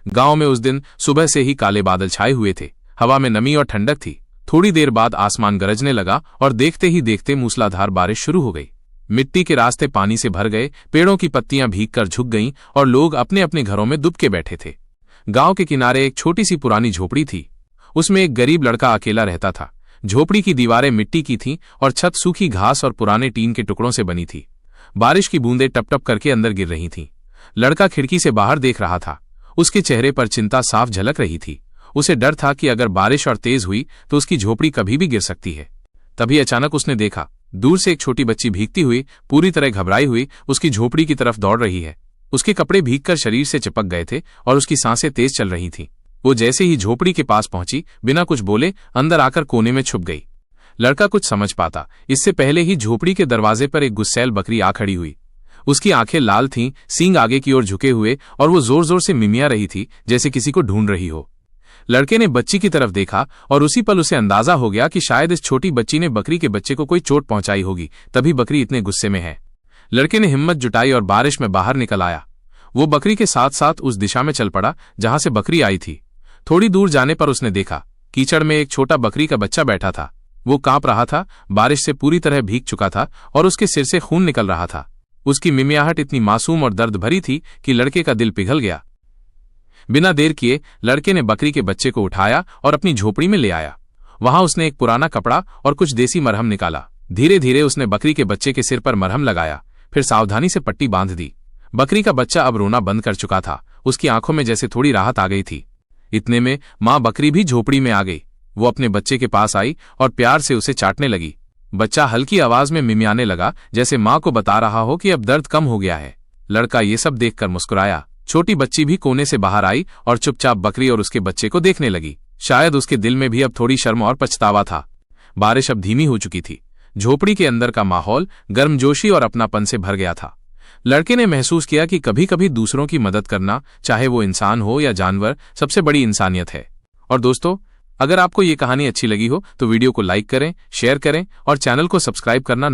गांव में उस दिन सुबह से ही काले बादल छाए हुए थे। हवा में नमी और ठंडक थी। थोड़ी देर बाद आसमान गरजने लगा और देखते ही देखते मूसलाधार बारिश शुरू हो गई। मिट्टी के रास्ते पानी से भर गए, पेड़ों की पत्तियां भीगकर झुक गईं और लोग अपने अपने घरों में दुबके बैठे थे। गांव के किनारे एक छोटी सी पुरानी झोपड़ी थी। उसमें एक गरीब लड़का अकेला रहता था। झोपड़ी की दीवारें मिट्टी की थीं और छत सूखी घास और पुराने टीन के टुकड़ों से बनी थी। बारिश की बूंदें टप-टप करके अंदर गिर रही थीं। लड़का खिड़की से बाहर देख रहा था। उसके चेहरे पर चिंता साफ झलक रही थी। उसे डर था कि अगर बारिश और तेज हुई तो उसकी झोपड़ी कभी भी गिर सकती है। तभी अचानक उसने देखा, दूर से एक छोटी बच्ची भीगती हुई, पूरी तरह घबराई हुई उसकी झोपड़ी की तरफ दौड़ रही है। उसके कपड़े भीगकर शरीर से चिपक गए थे और उसकी सांसें तेज चल रही थीं। वो जैसे ही झोपड़ी के पास पहुंची, बिना कुछ बोले अंदर आकर कोने में छुप गई। लड़का कुछ समझ पाता इससे पहले ही झोपड़ी के दरवाजे पर एक गुस्सैल बकरी आ खड़ी हुई। उसकी आंखें लाल थीं, सींग आगे की ओर झुके हुए, और वो जोर जोर से मिमिया रही थी जैसे किसी को ढूंढ रही हो। लड़के ने बच्ची की तरफ देखा और उसी पल उसे अंदाजा हो गया कि शायद इस छोटी बच्ची ने बकरी के बच्चे को कोई चोट पहुंचाई होगी, तभी बकरी इतने गुस्से में है। लड़के ने हिम्मत जुटाई और बारिश में बाहर निकल आया। वो बकरी के साथ साथ उस दिशा में चल पड़ा जहां से बकरी आई थी। थोड़ी दूर जाने पर उसने देखा, कीचड़ में एक छोटा बकरी का बच्चा बैठा था। वो कांप रहा था, बारिश से पूरी तरह भीग चुका था और उसके सिर से खून निकल रहा था। उसकी मिमियाहट इतनी मासूम और दर्द भरी थी कि लड़के का दिल पिघल गया। बिना देर किए लड़के ने बकरी के बच्चे को उठाया और अपनी झोपड़ी में ले आया। वहां उसने एक पुराना कपड़ा और कुछ देसी मरहम निकाला। धीरे धीरे उसने बकरी के बच्चे के सिर पर मरहम लगाया, फिर सावधानी से पट्टी बांध दी। बकरी का बच्चा अब रोना बंद कर चुका था। उसकी आंखों में जैसे थोड़ी राहत आ गई थी। इतने में मां बकरी भी झोपड़ी में आ गई। वो अपने बच्चे के पास आई और प्यार से उसे चाटने लगी। बच्चा हल्की आवाज में मिमियाने लगा, जैसे मां को बता रहा हो कि अब दर्द कम हो गया है। लड़का ये सब देखकर मुस्कुराया। छोटी बच्ची भी कोने से बाहर आई और चुपचाप बकरी और उसके बच्चे को देखने लगी। शायद उसके दिल में भी अब थोड़ी शर्म और पछतावा था। बारिश अब धीमी हो चुकी थी। झोपड़ी के अंदर का माहौल गर्मजोशी और अपनापन से भर गया था। लड़के ने महसूस किया कि कभी कभी दूसरों की मदद करना, चाहे वो इंसान हो या जानवर, सबसे बड़ी इंसानियत है। और दोस्तों, अगर आपको ये कहानी अच्छी लगी हो तो वीडियो को लाइक करें, शेयर करें और चैनल को सब्सक्राइब करना